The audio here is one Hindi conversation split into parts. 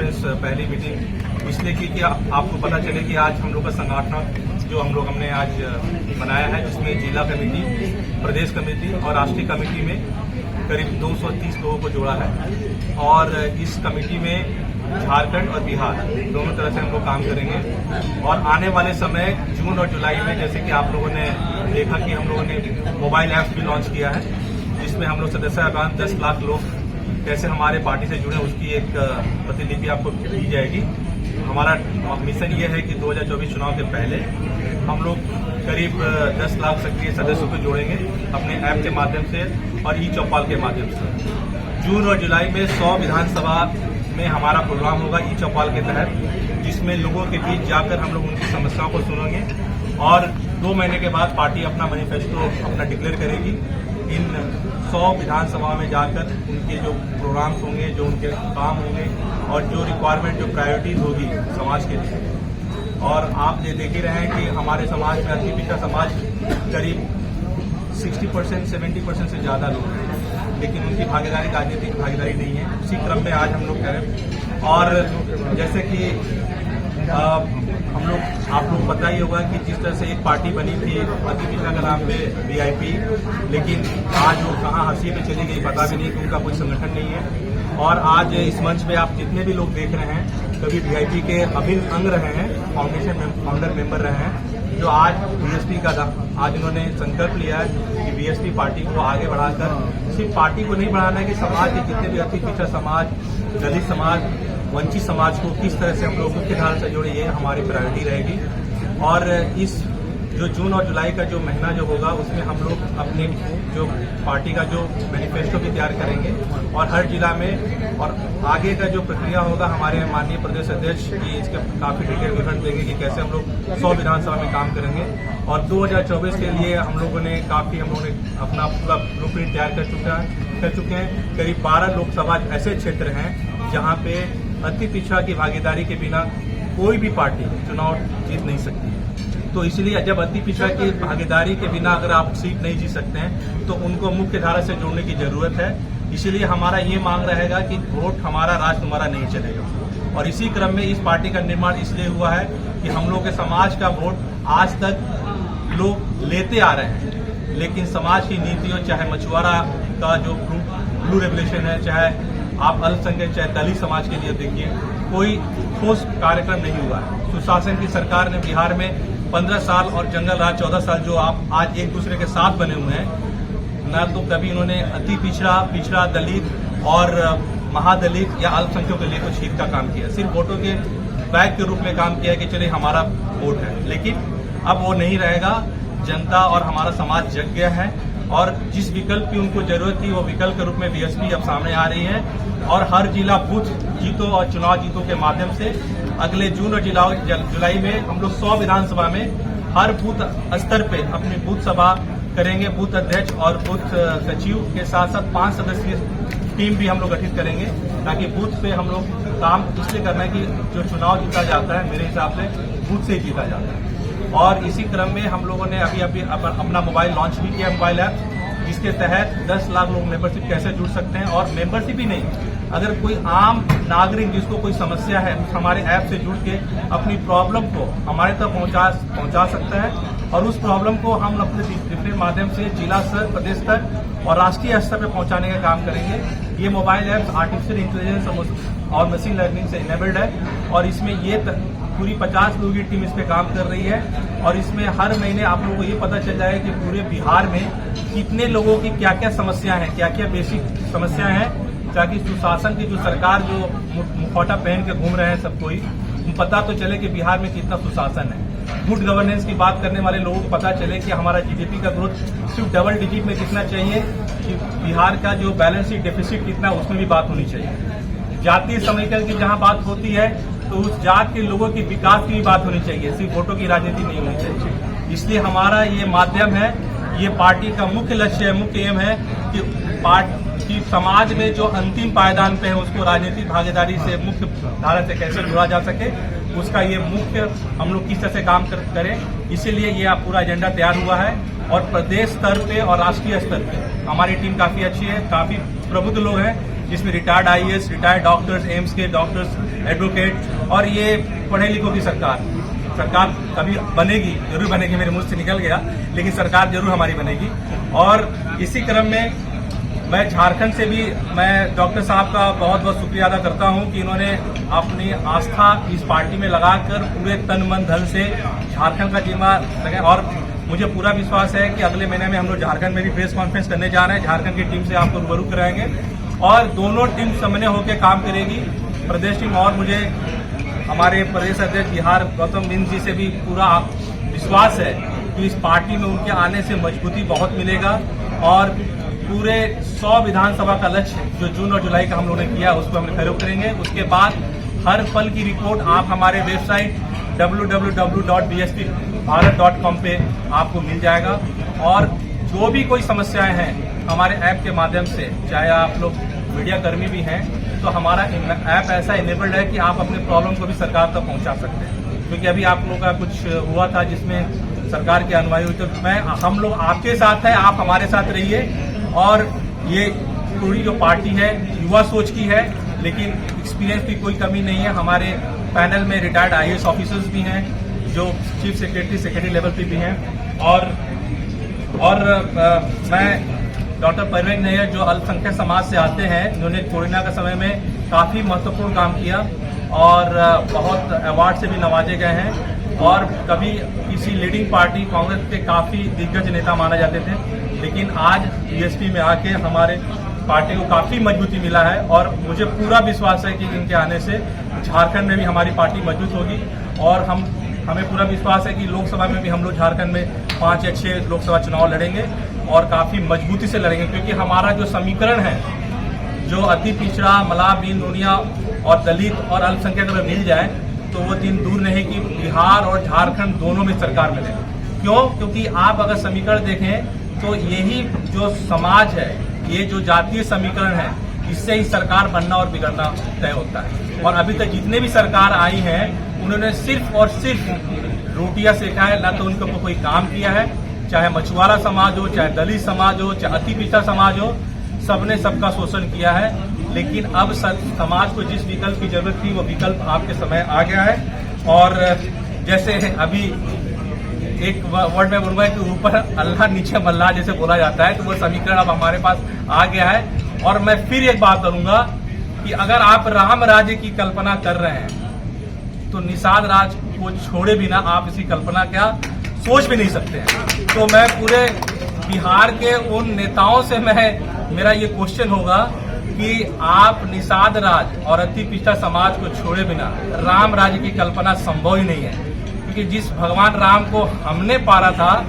प्रेसिडेंट्स पहली मीटिंग इसलिए की कि आपको पता चले कि आज हम लोग का संगठन जो हमने आज बनाया है, जिसमें जिला कमेटी, प्रदेश कमेटी और राष्ट्रीय कमेटी में करीब 230 लोगों को जोड़ा है। और इस कमेटी में झारखंड और बिहार दोनों तरह से हम लोग काम करेंगे। और आने वाले समय जून और जुलाई में, जैसे कि आप लोगों ने देखा कि हम लोगों ने मोबाइल ऐप्स भी लॉन्च किया है, जिसमें हम लोग सदस्य अभियान 10 लाख लोग कैसे हमारे पार्टी से जुड़े उसकी एक प्रतिलिपि आपको दी जाएगी। हमारा मिशन ये है कि 2024 चुनाव के पहले हम लोग करीब 10 लाख सक्रिय सदस्यों को जोड़ेंगे अपने ऐप के माध्यम से और ई चौपाल के माध्यम से। जून और जुलाई में 100 विधानसभा में हमारा प्रोग्राम होगा ई चौपाल के तहत, जिसमें लोगों के बीच जाकर हम लोग उनकी समस्याओं को सुनेंगे और 2 महीने के बाद पार्टी अपना मैनिफेस्टो अपना डिक्लेयर करेगी। इन 100 विधानसभा में जाकर उनके जो प्रोग्राम्स होंगे, जो उनके काम होंगे और जो रिक्वायरमेंट, जो प्रायोरिटीज होगी समाज के लिए। और आप ये देख ही रहे हैं कि हमारे समाज में अति पिछड़ा समाज करीब 60%, 70% से ज़्यादा लोग हैं, लेकिन उनकी भागीदारी, राजनीतिक भागीदारी नहीं है। उसी क्रम में आज हम लोग करें। और जैसे कि आप लोग पता ही होगा कि जिस तरह से एक पार्टी बनी थी अति पिछड़ा के नाम पे वीआईपी, लेकिन आज वो कहाँ हंसी पे चली गई पता भी नहीं, कि उनका कोई संगठन नहीं है। और आज इस मंच पे आप जितने भी लोग देख रहे हैं कभी वीआईपी के अभिन्न अंग रहे हैं, फाउंडर मेंबर रहे हैं, जो आज बीएसपी का आज इन्होंने संकल्प लिया है कि बीएसपी पार्टी को आगे बढ़ाकर सिर्फ पार्टी को नहीं बढ़ाना है कि समाज के जितने भी अति पिछड़ा समाज, दलित समाज, वंचित समाज को किस तरह से हम लोग मुख्य धारा से जोड़े, ये हमारी प्रायोरिटी रहेगी। और इस जो जून और जुलाई का जो महीना जो होगा उसमें हम लोग अपने जो पार्टी का जो मैनिफेस्टो भी तैयार करेंगे और हर जिला में, और आगे का जो प्रक्रिया होगा हमारे माननीय प्रदेश अध्यक्ष की इसके काफी डिटेल विवरण देंगे कि कैसे हम लोग 100 विधानसभा में काम करेंगे। और 2024 के लिए हम लोगों ने अपना पूरा ब्लूप्रिंट तैयार कर चुके हैं। करीब 12 लोकसभा ऐसे क्षेत्र हैं जहाँ पे अति पिछड़ा की भागीदारी के बिना कोई भी पार्टी चुनाव जीत नहीं सकती है। तो इसलिए जब अति पिछड़ा की भागीदारी के बिना अगर आप सीट नहीं जीत सकते हैं तो उनको मुख्य धारा से जोड़ने की जरूरत है। इसीलिए हमारा ये मांग रहेगा कि वोट हमारा, राज तुम्हारा नहीं चलेगा। और इसी क्रम में इस पार्टी का निर्माण इसलिए हुआ है कि हम लोग के समाज का वोट आज तक लोग लेते आ रहे हैं, लेकिन समाज की नीतियों, चाहे मछुआरा का जो ब्लू रेवल्यूशन है, चाहे आप अल्पसंख्यक, चाहे दलित समाज के लिए देखिए, कोई ठोस कार्यक्रम नहीं हुआ है। सुशासन की सरकार ने बिहार में 15 साल और जंगल राज 14 साल जो आप आज एक दूसरे के साथ बने हुए हैं, न तो कभी उन्होंने अति पिछड़ा, दलित और महादलित या अल्पसंख्यकों के लिए कुछ हित का काम किया। सिर्फ वोटों के बैग के रूप में काम किया कि चलिए हमारा वोट है, लेकिन अब वो नहीं रहेगा। जनता और हमारा समाज जग गया है और जिस विकल्प की उनको जरूरत थी वो विकल्प के रूप में बीएसपी अब सामने आ रही है। और हर जिला बूथ जीतो और चुनाव जीतो के माध्यम से अगले जून और जुलाई में हम लोग 100 विधानसभा में हर बूथ स्तर पे अपनी बूथ सभा करेंगे। बूथ अध्यक्ष और बूथ सचिव के साथ साथ 5 सदस्यीय टीम भी हम लोग गठित करेंगे, ताकि बूथ पे हम लोग काम इसलिए करना है कि जो चुनाव जीता जाता है मेरे हिसाब से बूथ से जीता जाता है। और इसी क्रम में हम लोगों ने अभी अपना मोबाइल लॉन्च भी किया, मोबाइल ऐप, जिसके तहत 10 लाख लोग मेंबरशिप कैसे जुड़ सकते हैं। और मेंबरशिप ही नहीं, अगर कोई आम नागरिक जिसको कोई समस्या है हमारे ऐप से जुड़ के अपनी प्रॉब्लम को हमारे तक पहुंचा सकता है। और उस प्रॉब्लम को हम अपने डिफरेंट माध्यम से जिला स्तर, प्रदेश स्तर और राष्ट्रीय स्तर पर पहुंचाने का काम करेंगे। ये मोबाइल ऐप आर्टिफिशियल इंटेलिजेंस और मशीन लर्निंग से इनेबल्ड है और इसमें ये पूरी 50 लोगों की टीम इस पे काम कर रही है। और इसमें हर महीने आप लोगों को ये पता चल जाएगा कि पूरे बिहार में कितने लोगों की क्या क्या समस्या है, क्या क्या बेसिक समस्याएं हैं, ताकि सुशासन की जो सरकार जो मुखौटा पहन के घूम रहे हैं सब कोई, पता तो चले कि बिहार में कितना सुशासन है। गुड गवर्नेंस की बात करने वाले लोगों को पता चले कि हमारा जीडीपी का ग्रोथ सिर्फ डबल डिजिट में कितना चाहिए, कि बिहार का जो बैलेंस शीट डेफिसिट कितना, उसमें भी बात होनी चाहिए। जातीय समीकरण की जहां बात होती है तो उस जात के लोगों की विकास की भी बात होनी चाहिए, सिर्फ वोटों की राजनीति नहीं होनी चाहिए। इसलिए हमारा ये माध्यम है, ये पार्टी का मुख्य लक्ष्य है, मुख्य एम है कि पार्टी समाज में जो अंतिम पायदान पे है उसको राजनीतिक भागीदारी से मुख्य धारा से कैसे जुड़ा जा सके, उसका ये मुख्य हम लोग किस तरह से काम करें। इसीलिए ये पूरा एजेंडा तैयार हुआ है। और प्रदेश स्तर पे और राष्ट्रीय स्तर पे हमारी टीम काफी अच्छी है, काफी प्रबुद्ध लोग हैं, जिसमें retired IAS, retired doctors, AIIMS के डॉक्टर्स, एडवोकेट और ये पढ़े लिखों की सरकार कभी बनेगी, जरूर बनेगी, मेरे मुंह से निकल गया, लेकिन सरकार जरूर हमारी बनेगी। और इसी क्रम में मैं झारखंड से भी मैं डॉक्टर साहब का बहुत बहुत शुक्रिया अदा करता हूं कि इन्होंने अपनी आस्था इस पार्टी में लगाकर पूरे तन मन धन से झारखंड का जिम्मा लगाया। और मुझे पूरा विश्वास है कि अगले महीने में हम लोग झारखंड में भी प्रेस कॉन्फ्रेंस करने जा रहे हैं। झारखंड की टीम से आपको रूबरू कराएंगे और दोनों टीम समन्वय होकर काम करेगी। प्रदेश टीम और मुझे हमारे प्रदेश अध्यक्ष बिहार गौतम बिंद जी से भी पूरा विश्वास है कि इस पार्टी में उनके आने से मजबूती बहुत मिलेगा और पूरे 100 विधानसभा का लक्ष्य जो जून और जुलाई का हम लोगों ने किया उसको हम फॉलो करेंगे। उसके बाद हर पल की रिपोर्ट आप हमारे वेबसाइट www.bspbharat.com पे आपको मिल जाएगा। और जो भी कोई समस्याएं हैं हमारे ऐप के माध्यम से, चाहे आप लोग मीडिया कर्मी भी हैं, तो हमारा ऐप ऐसा इनेबल्ड है कि आप अपने प्रॉब्लम को भी सरकार तक पहुंचा सकते हैं। क्योंकि अभी आप लोगों का कुछ हुआ था जिसमें सरकार की अनवाई हुई, तो हम लोग आपके साथ हैं, आप हमारे साथ रहिए। और ये पूरी जो पार्टी है युवा सोच की है, लेकिन एक्सपीरियंस की कोई कमी नहीं है। हमारे पैनल में रिटायर्ड IAS ऑफिसर्स भी हैं जो चीफ सेक्रेटरी लेवल पे भी हैं। और मैं डॉक्टर परवेज नैयर जो अल्पसंख्यक समाज से आते हैं, इन्होंने कोरोना के समय में काफी महत्वपूर्ण काम किया और बहुत अवार्ड से भी नवाजे गए हैं। और कभी किसी लीडिंग पार्टी कांग्रेस के काफी दिग्गज नेता माने जाते थे, लेकिन आज बीएसपी में आके हमारे पार्टी को काफी मजबूती मिला है। और मुझे पूरा विश्वास है कि इनके आने से झारखंड में भी हमारी पार्टी मजबूत होगी। और हमें पूरा विश्वास है कि लोकसभा में भी हम लोग झारखंड में 5 या 6 लोकसभा चुनाव लड़ेंगे और काफी मजबूती से लड़ेंगे। क्योंकि हमारा जो समीकरण है, जो अति पिछड़ा, मलाह, दीन दुनिया और दलित और अल्पसंख्यक अगर मिल जाए तो वो दिन दूर नहीं कि बिहार और झारखंड दोनों में सरकार मिले। क्यों? क्योंकि आप अगर समीकरण देखें तो यही जो समाज है, ये जो जातीय समीकरण है, इससे ही सरकार बनना और बिगड़ना तय होता है। और अभी तक जितने भी सरकार आई हैं, उन्होंने सिर्फ और सिर्फ रोटियां सेका है, ना तो उनके ऊपर कोई काम किया है। चाहे मछुआरा समाज हो, चाहे दलित समाज हो, चाहे अति पिछड़ा समाज हो, सबने सबका शोषण किया है। लेकिन अब समाज को जिस विकल्प की जरूरत थी वो विकल्प आपके समय आ गया है। और जैसे अभी एक वर्ड में बोलूंगा कि ऊपर अल्लाह नीचे मल्लाह जैसे बोला जाता है, तो वो समीकरण अब हमारे पास आ गया है। और मैं फिर एक बात करूंगा कि अगर आप राम राज्य की कल्पना कर रहे हैं तो निषाद राज को छोड़े बिना आप इसकी कल्पना क्या सोच भी नहीं सकते हैं। तो मैं पूरे बिहार के उन नेताओं से मेरा ये क्वेश्चन होगा कि आप निषाद राज और अति पिछड़ा समाज को छोड़े बिना राम राज्य की कल्पना संभव ही नहीं है। क्योंकि जिस भगवान राम को हमने पारा था,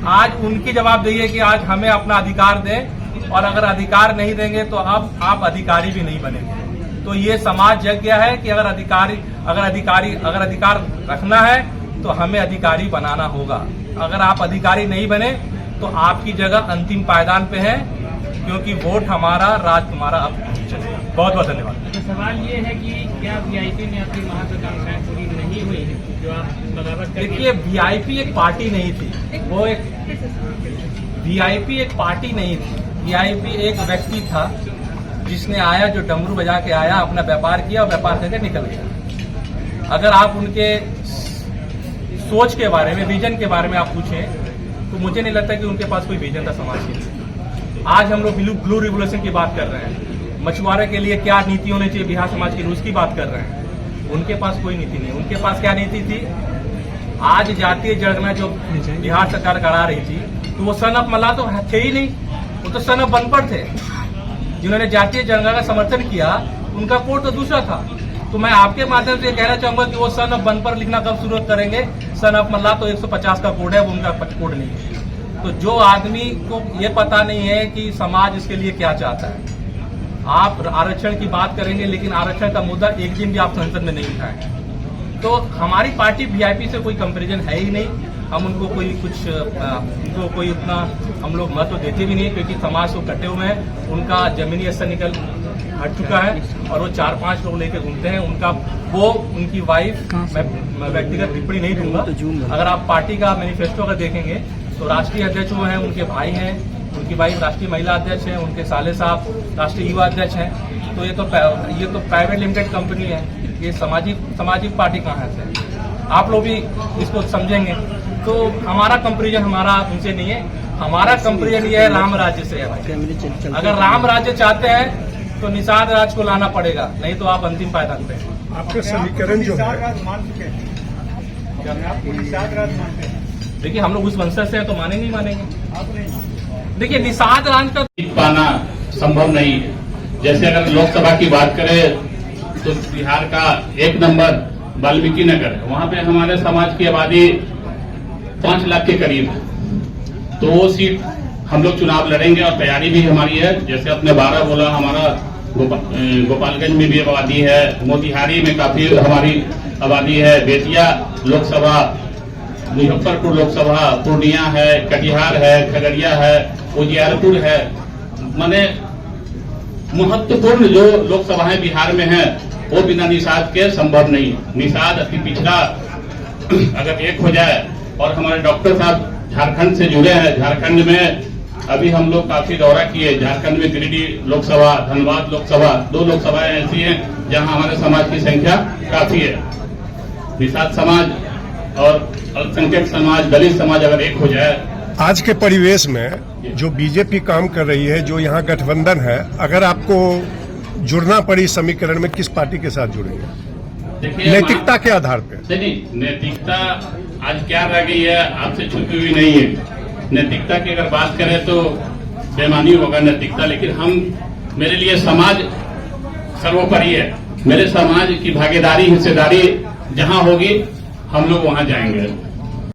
आज उनकी जवाब दिए कि आज हमें अपना अधिकार दें, और अगर अधिकार नहीं देंगे तो अब आप अधिकारी भी नहीं बनेंगे। तो ये समाज जग गया है कि अगर अधिकार रखना है तो हमें अधिकारी बनाना होगा। अगर आप अधिकारी नहीं बने तो आपकी जगह अंतिम पायदान पे है, क्योंकि वोट हमारा, राज तुम्हारा। अब चलेगा। बहुत बहुत धन्यवाद। तो सवाल ये है कि क्या वीआईपी में आपकी महत्वाकांक्षाएं पूरी नहीं हुई है जो आप बगावत कर? देखिए, वीआईपी एक पार्टी नहीं थी, वो एक वीआईपी एक पार्टी नहीं थी। वीआईपी एक व्यक्ति था जिसने आया, जो डमरू बजा के आया, अपना व्यापार किया और व्यापार करके निकल गया। अगर आप उनके सोच के बारे में, विजन के बारे में आप पूछें तो मुझे नहीं लगता कि उनके पास कोई विजन था समाज के लिए। आज हम लोग ब्लू रिवोल्यूशन की बात कर रहे हैं, मछुआरे के लिए क्या नीति होनी चाहिए बिहार समाज की, उसकी बात कर रहे हैं। उनके पास कोई नीति नहीं। उनके पास क्या नीति थी? आज जातीय जनगणना जो बिहार सरकार करा रही थी, तो वो सन ऑफ मल्लाह तो थे ही नहीं, वो तो सन ऑफ बनपढ़ थे। जिन्होंने जातीय जनगणना का समर्थन किया, उनका कोड तो दूसरा था। तो मैं आपके माध्यम से कहना चाहूंगा कि वो सन ऑफ बनपढ़ लिखना कब शुरू करेंगे? सन ऑफ मल्लाह तो 150 का कोड है, वो उनका कोड नहीं है। तो जो आदमी को ये पता नहीं है कि समाज इसके लिए क्या चाहता है, आप आरक्षण की बात करेंगे, लेकिन आरक्षण का मुद्दा एक दिन भी आप संसद में नहीं उठाएंगे। तो हमारी पार्टी वीआईपी से कोई कंपैरिजन है ही नहीं। हम उनको कोई उतना हम लोग महत्व देते भी नहीं, क्योंकि समाज को कटे हुए हैं। उनका जमीनी स्तर हट चुका है और वो 4-5 लोग लेके घूमते हैं। उनकी वाइफ, मैं व्यक्तिगत टिप्पणी नहीं दूंगा। अगर आप पार्टी का मैनिफेस्टो अगर देखेंगे तो राष्ट्रीय अध्यक्ष वो हैं, उनके भाई हैं, उनकी वाइफ राष्ट्रीय महिला अध्यक्ष हैं, उनके साले साहब राष्ट्रीय युवा अध्यक्ष हैं। तो ये तो प्राइवेट लिमिटेड कंपनी है। ये सामाजिक पार्टी कहाँ है? आप लोग भी इसको समझेंगे। तो हमारा कंपेरिजन हमारा उनसे नहीं है, हमारा कंपेरिजन ये है राम राज्य से है भाई। अगर राम राज्य चाहते हैं तो निषाद राज को लाना पड़ेगा, नहीं तो आप अंतिम पायदान पे हैं। आपका समीकरण जो है, देखिए हम लोग उस वंशज से हैं तो मानेंगे ही मानेंगे। देखिए निषाद राज का जीत पाना संभव नहीं है। जैसे अगर लोकसभा की बात करें तो बिहार का 1 नंबर वाल्मीकि नगर है, वहां पे हमारे समाज की आबादी 5 लाख के करीब है। तो वो सीट हम लोग चुनाव लड़ेंगे और तैयारी भी हमारी है। जैसे अपने 12 बोला, हमारा गोपालगंज में भी आबादी है, मोतिहारी में काफी हमारी आबादी है, बेतिया लोकसभा, मुजफ्फरपुर लोकसभा, पूर्णिया है, कटिहार है, खगड़िया है, उजियारपुर है। माने महत्वपूर्ण जो लोकसभाएं बिहार में हैं वो बिना निषाद के संभव नहीं। निषाद अति पिछड़ा अगर एक हो जाए, और हमारे डॉक्टर साहब झारखंड से जुड़े हैं, झारखंड में अभी हम लोग काफी दौरा किए। झारखंड में गिरिडीह लोकसभा, धनबाद लोकसभा, 2 लोकसभाएं ऐसी हैं जहां हमारे समाज की संख्या काफी है। निषाद समाज और अल्पसंख्यक समाज, दलित समाज अगर एक हो जाए। आज के परिवेश में जो बीजेपी काम कर रही है, जो यहाँ गठबंधन है, अगर आपको जुड़ना पड़ी समीकरण में, किस पार्टी के साथ जुड़ेंगे? देखिए नैतिकता के आधार पे? नहीं, नैतिकता आज क्या रह गई है, आपसे छुपी हुई नहीं है। नैतिकता की अगर बात करें तो बेमानी होगा नैतिकता, लेकिन मेरे लिए समाज सर्वोपरि है। मेरे समाज की भागीदारी, हिस्सेदारी जहां होगी हम लोग वहां जाएंगे।